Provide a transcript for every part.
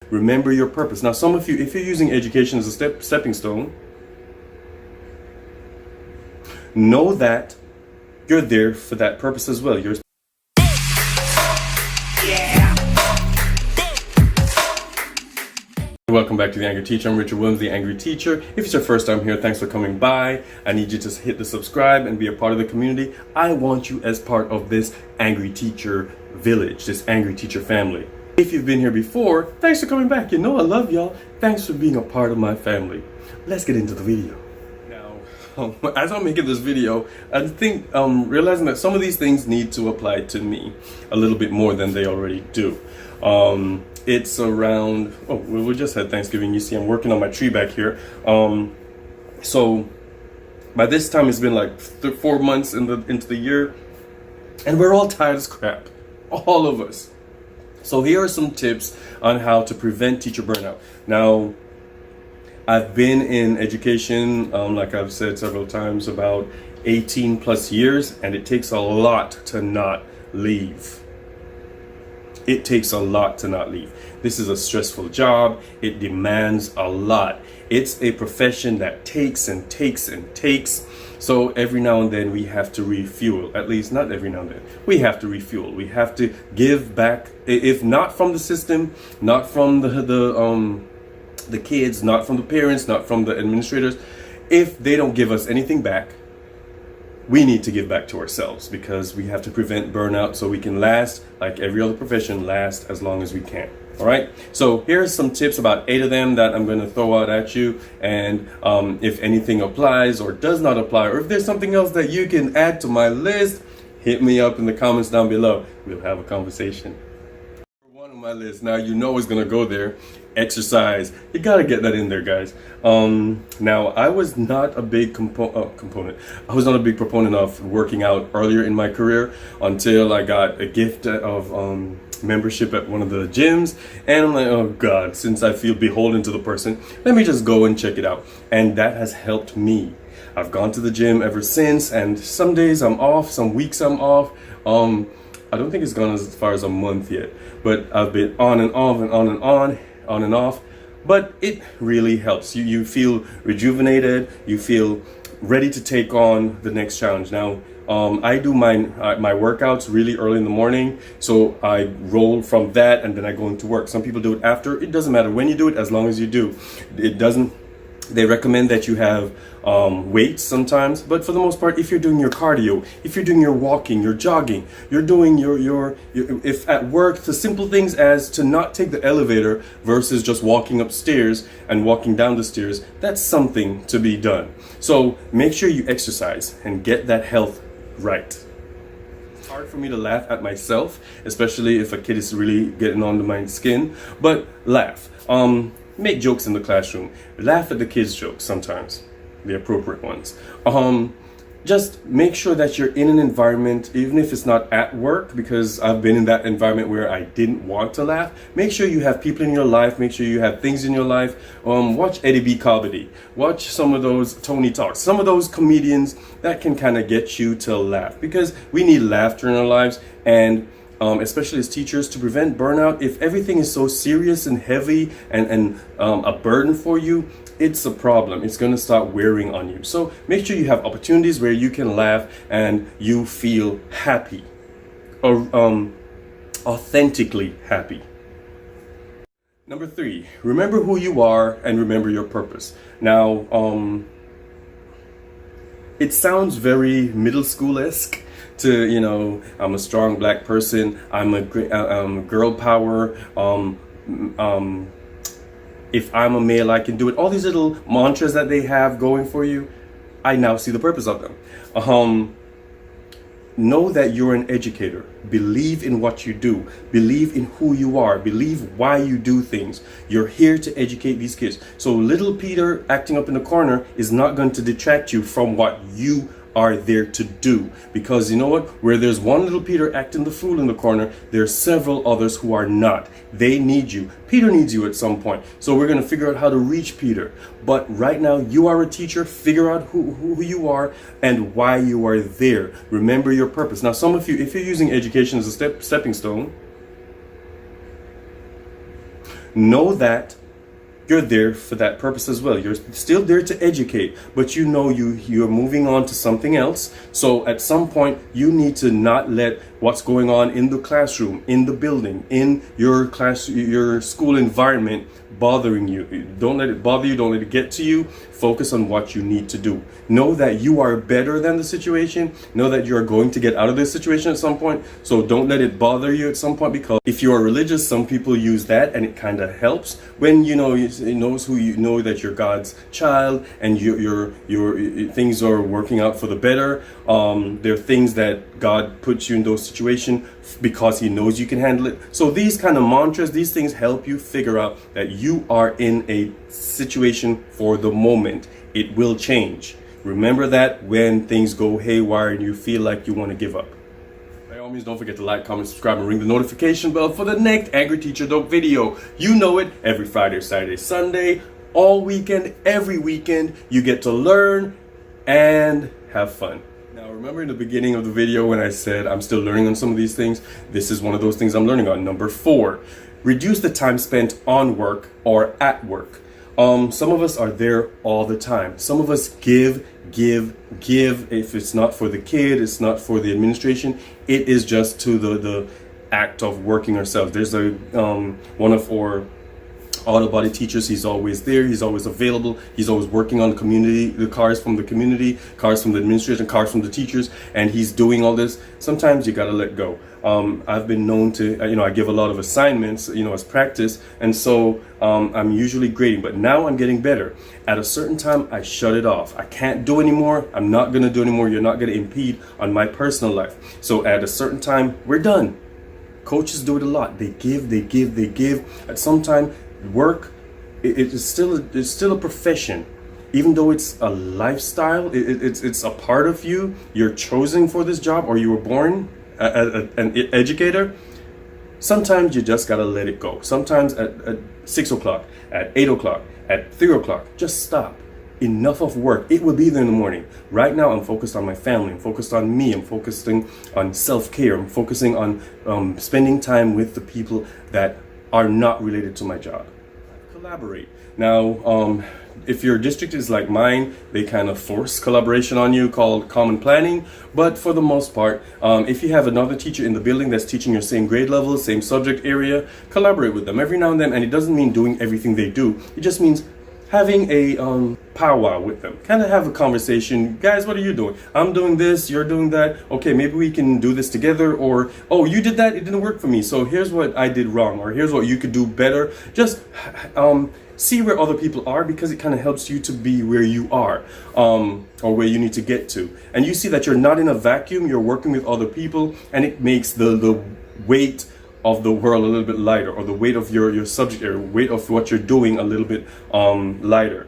Remember your purpose. Now, some of you, if you're using education as a stepping stone, know that you're there for that purpose as well. Welcome back to The Angry Teacher. I'm Richard Williams, The Angry Teacher. If it's your first time here, thanks for coming by. I need you to hit the subscribe and be a part of the community. I want you as part of this Angry Teacher village, this Angry Teacher family. If you've been here before, thanks for coming back. You know I love y'all. Thanks for being a part of my family. Let's get into the video. Now, as I'm making this video, I think realizing that some of these things need to apply to me a little bit more than they already do. It's around, we just had Thanksgiving. You see I'm working on my tree back here. So by this time it's been like 4 months into the year, and we're all tired as crap, all of us. So here are some tips on how to prevent teacher burnout. Now, I've been in education, like I've said several times, about 18 plus years, and it takes a lot to not leave. It takes a lot to not leave. This is a stressful job. It demands a lot. It's a profession that takes and takes and takes. So every now and then we have to refuel. At least not every now and then. We have to refuel. We have to give back, if not from the system, not from the kids, not from the parents, not from the administrators. If they don't give us anything back, we need to give back to ourselves, because we have to prevent burnout so we can last, like every other profession, last as long as we can. All right. So here's some tips, about 8 of them, that I'm going to throw out at you. And if anything applies or does not apply, or if there's something else that you can add to my list, hit me up in the comments down below. We'll have a conversation. One on my list, now you know it's going to go there. Exercise. You got to get that in there, guys. Now, I was not a big I was not a big proponent of working out earlier in my career, until I got a gift of membership at one of the gyms, and I'm like, oh God, since I feel beholden to the person, let me just go and check it out. And that has helped me. I've gone to the gym ever since, and some days I'm off, some weeks I'm off. I don't think it's gone as far as a month yet, but I've been on and off and on and off, but it really helps. You feel rejuvenated, you feel ready to take on the next challenge. Now, I do my workouts really early in the morning, so I roll from that and then I go into work. Some people do it after. It doesn't matter when you do it, as long as you do. They recommend that you have weights sometimes, but for the most part, if you're doing your cardio, if you're doing your walking, your jogging, you're doing your if at work, the simple things as to not take the elevator versus just walking upstairs and walking down the stairs, that's something to be done. So make sure you exercise and get that health right. It's hard for me to laugh at myself, especially if a kid is really getting under my skin, but laugh. Make jokes in the classroom. Laugh at the kids' jokes sometimes, the appropriate ones. Just make sure that you're in an environment, even if it's not at work, because I've been in that environment where I didn't want to laugh. Make sure you have people in your life. Make sure you have things in your life. Watch Eddie B. Comedy. Watch some of those Tony Talks. Some of those comedians that can kind of get you to laugh, because we need laughter in our lives. And especially as teachers, to prevent burnout, if everything is so serious and heavy and a burden for you, it's a problem. It's going to start wearing on you. So make sure you have opportunities where you can laugh and you feel happy, or authentically happy. Number 3, remember who you are and remember your purpose. Now, it sounds very middle school-esque to, I'm a strong black person, I'm a girl power, if I'm a male, I can do it. All these little mantras that they have going for you, I now see the purpose of them. Know that you're an educator. Believe in what you do. Believe in who you are. Believe why you do things. You're here to educate these kids. So little Peter acting up in the corner is not going to detract you from what you are there to do, because you know what, where there's one little Peter acting the fool in the corner, there's several others who are not. They need you. Peter needs you at some point, so we're going to figure out how to reach Peter. But right now, you are a teacher. Figure out who you are and why you are there. Remember your purpose. Now, some of you, if you're using education as a stepping stone, know that you're there for that purpose as well. You're still there to educate, but you know you're moving on to something else. So at some point, you need to not let what's going on in the classroom, in the building, in your class, your school environment bothering you. Don't let it bother you. Don't let it get to you. Focus on what you need to do. Know that you are better than the situation. Know that you are going to get out of this situation at some point. So don't let it bother you at some point, because if you are religious, some people use that and it kind of helps when it knows who you know, that you're God's child and your things are working out for the better. There are things that God puts you in those situations because he knows you can handle it. So these kind of mantras, these things help you figure out that you are in a situation for the moment. It will change. Remember that when things go haywire and you feel like you want to give up. By all means, don't forget to like, comment, subscribe, and ring the notification bell for the next Angry Teacher Dope video. You know it, every Friday, Saturday, Sunday, all weekend, every weekend, you get to learn and have fun. Now, remember in the beginning of the video when I said I'm still learning on some of these things? This is one of those things I'm learning on. Number 4, reduce the time spent on work or at work. Some of us are there all the time. Some of us give. If it's not for the kid, it's not for the administration, it is just to the act of working ourselves. There's one of our auto body teachers. He's always there. He's always available. He's always working on the cars from the community, cars from the administration, cars from the teachers, and he's doing all this. Sometimes you gotta let go. I've been known to, I give a lot of assignments, as practice, and so I'm usually grading, but now I'm getting better. At a certain time, I shut it off. I can't do anymore. I'm not gonna do anymore. You're not gonna impede on my personal life. So at a certain time, we're done. Coaches do it a lot. They give. At some time, work, it's still a profession. Even though it's a lifestyle, it's a part of you. You're chosen for this job, or you were born an educator. Sometimes you just gotta let it go. Sometimes at 6 o'clock, at 8 o'clock, at 3 o'clock, just stop. Enough of work. It will be there in the morning. Right now, I'm focused on my family. I'm focused on me. I'm focusing on self-care. I'm focusing on spending time with the people that are not related to my job. Collaborate. Now, if your district is like mine, they kind of force collaboration on you, called common planning. But for the most part, if you have another teacher in the building that's teaching your same grade level, same subject area, collaborate with them every now and then. And it doesn't mean doing everything they do. It just means having a powwow with them. Kind of have a conversation. Guys, what are you doing? I'm doing this, you're doing that. Okay, maybe we can do this together. Or, oh, you did that, it didn't work for me. So here's what I did wrong, or here's what you could do better. Just see where other people are, because it kind of helps you to be where you are, or where you need to get to. And you see that you're not in a vacuum, you're working with other people, and it makes the weight of the world a little bit lighter, or the weight of your subject area, weight of what you're doing a little bit lighter.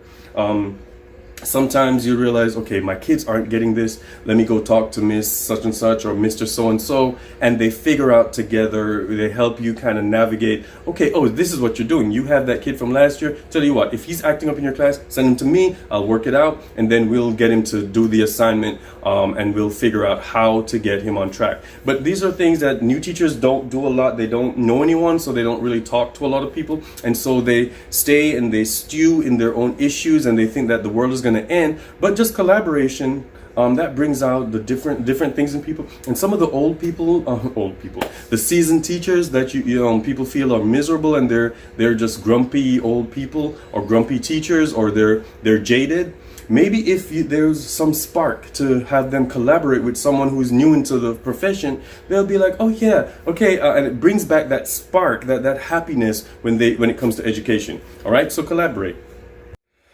Sometimes you realize, okay, my kids aren't getting this. Let me go talk to Miss such and such or Mr. so and so, and they figure out together. They help you kind of navigate. Okay, oh, this is what you're doing. You have that kid from last year. Tell you what, if he's acting up in your class, send him to me. I'll work it out, and then we'll get him to do the assignment, and we'll figure out how to get him on track. But these are things that new teachers don't do a lot. They don't know anyone, so they don't really talk to a lot of people, and so they stay and they stew in their own issues, and they think that the world is going to end. But just collaboration, that brings out the different things in people. And some of the old people, the seasoned teachers that people feel are miserable, and they're just grumpy old people, or grumpy teachers, or they're jaded. Maybe if there's some spark to have them collaborate with someone who's new into the profession, they'll be like, oh yeah, okay, and it brings back that spark, that happiness when it comes to education. All right, so collaborate.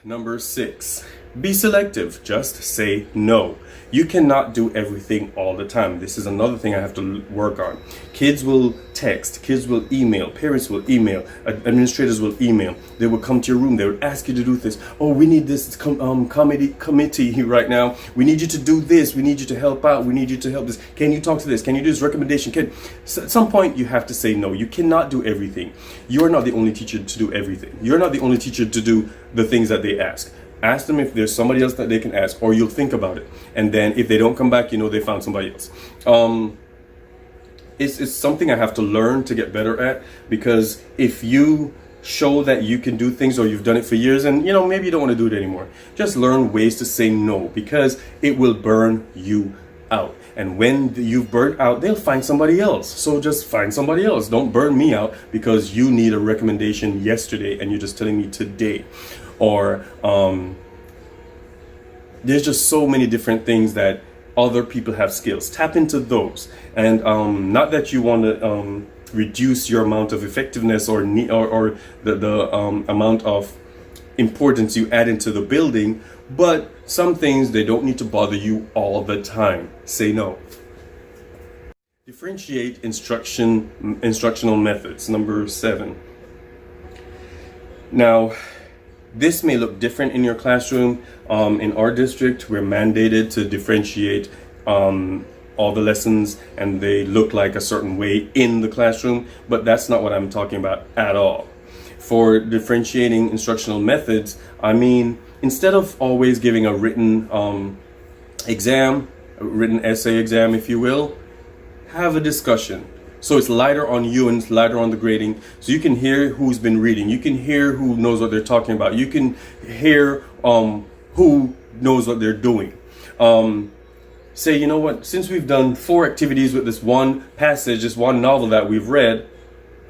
Number 6. Be selective. Just say no. You cannot do everything all the time. This is another thing I have to work on. Kids will text, kids will email, parents will email, administrators will email. They will come to your room. They would ask you to do this. Oh, we need this committee right now. We need you to do this. We need you to help out. We need you to help this. Can you talk to this? Can you do this recommendation? So at some point, you have to say no. You cannot do everything. You are not the only teacher to do everything. You're not the only teacher to do the things that they ask. Ask them if there's somebody else that they can ask, or you'll think about it. And then if they don't come back, they found somebody else. It's something I have to learn to get better at, because if you show that you can do things, or you've done it for years and maybe you don't want to do it anymore. Just learn ways to say no, because it will burn you out. And when you've burnt out, they'll find somebody else. So just find somebody else. Don't burn me out because you need a recommendation yesterday and you're just telling me today. Or there's just so many different things that other people have skills. Tap into those. And not that you want to reduce your amount of effectiveness or the amount of importance you add into the building, but some things, they don't need to bother you all the time. Say no. Differentiate instructional methods. Number 7. Now, this may look different in your classroom. In our district, we're mandated to differentiate all the lessons, and they look like a certain way in the classroom, but that's not what I'm talking about at all. For differentiating instructional methods, I mean, instead of always giving a written exam, a written essay exam, if you will, have a discussion. So it's lighter on you and it's lighter on the grading. So you can hear who's been reading. You can hear who knows what they're talking about. You can hear who knows what they're doing. Say, you know what, since we've done 4 activities with this one passage, this one novel that we've read,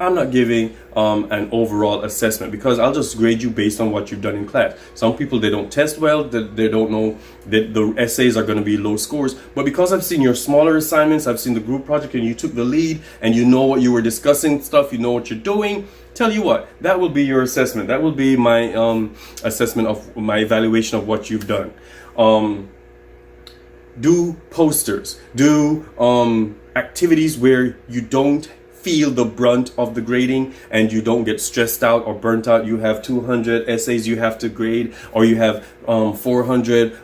I'm not giving an overall assessment, because I'll just grade you based on what you've done in class. Some people, they don't test well, they don't know that the essays are going to be low scores. But because I've seen your smaller assignments, I've seen the group project, and you took the lead, and you know what you were discussing stuff, you know what you're doing, tell you what, that will be your assessment. That will be my assessment of my evaluation of what you've done. Do posters, do activities where you don't feel the brunt of the grading and you don't get stressed out or burnt out. You have 200 essays you have to grade, or you have 400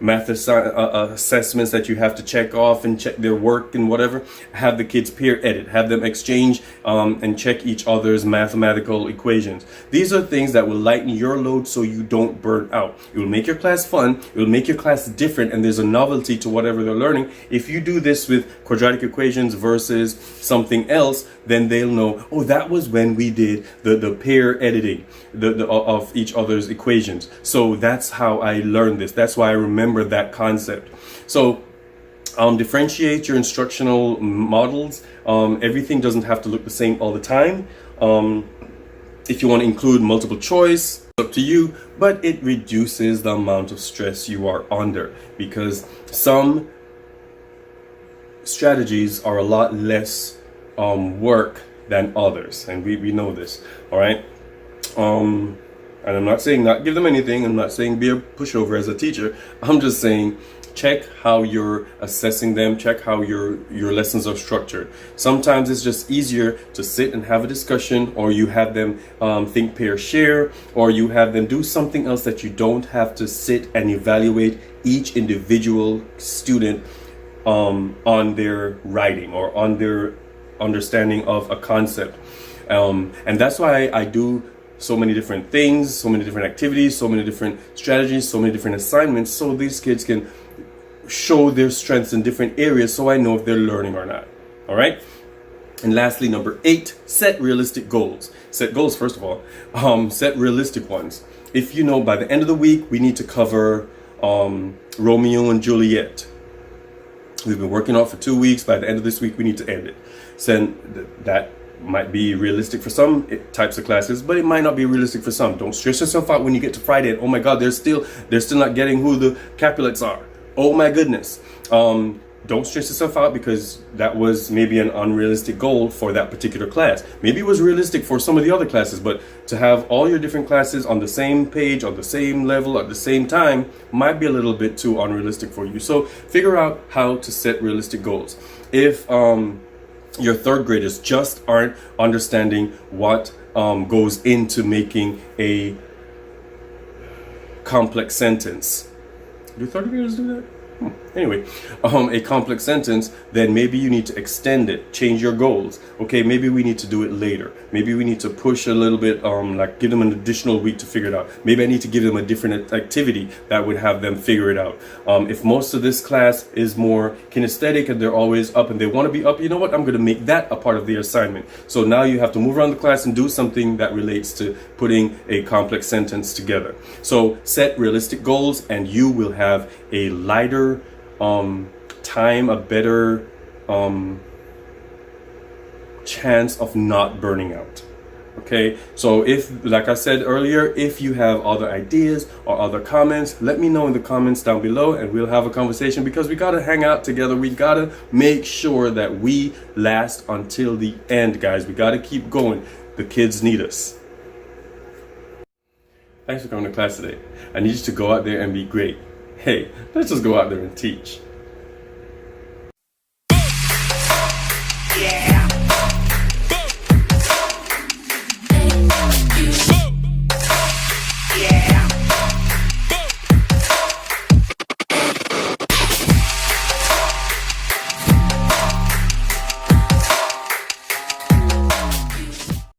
math assessments that you have to check off and check their work and whatever. Have the kids peer edit, have them exchange and check each other's mathematical equations. These are things that will lighten your load so you don't burn out. It will make your class fun, it will make your class different, and there's a novelty to whatever they're learning. If you do this with quadratic equations versus something else, then they'll know, oh, that was when we did the pair editing of each other's equations. So that's how I learned this. That's why I remember that concept. So differentiate your instructional models. Everything doesn't have to look the same all the time. If you want to include multiple choice, it's up to you, but it reduces the amount of stress you are under, because some strategies are a lot less work than others, and we know this. All right. And I'm not saying not give them anything. I'm not saying be a pushover as a teacher. I'm just saying check how you're assessing them, check how your lessons are structured. Sometimes it's just easier to sit and have a discussion, or you have them think, pair, share, or you have them do something else that you don't have to sit and evaluate each individual student on their writing or on their understanding of a concept. And that's why I do so many different things, so many different activities, so many different strategies, so many different assignments, so these kids can show their strengths in different areas, so I know if they're learning or not. All right. And lastly, number 8, set realistic goals. Set goals, first of all. Set realistic ones. If you know by the end of the week we need to cover Romeo and Juliet. We've been working on it for 2 weeks. By the end of this week we need to end it. So that might be realistic for some types of classes, but it might not be realistic for some. Don't stress yourself out when you get to Friday and, oh my God, they're still not getting who the Capulets are. Oh my goodness. Don't stress yourself out because that was maybe an unrealistic goal for that particular class. Maybe it was realistic for some of the other classes, but to have all your different classes on the same page, on the same level, at the same time might be a little bit too unrealistic for you. So figure out how to set realistic goals. If your third graders just aren't understanding what goes into making a complex sentence. Do third graders do that? Anyway, a complex sentence, then maybe you need to extend it, change your goals. Okay, maybe we need to do it later. Maybe we need to push a little bit, like give them an additional week to figure it out. Maybe I need to give them a different activity that would have them figure it out. If most of this class is more kinesthetic and they're always up and they want to be up, you know what? I'm going to make that a part of the assignment. So now you have to move around the class and do something that relates to putting a complex sentence together. So set realistic goals and you will have a lighter time, a better chance of not burning out. Okay, so if, like I said earlier, if you have other ideas or other comments, let me know in the comments down below and we'll have a conversation, because we gotta hang out together. We gotta make sure that we last until the end, guys. We gotta keep going. The kids need us. Thanks for coming to class today. I need you to go out there and be great. Hey, let's just go out there and teach.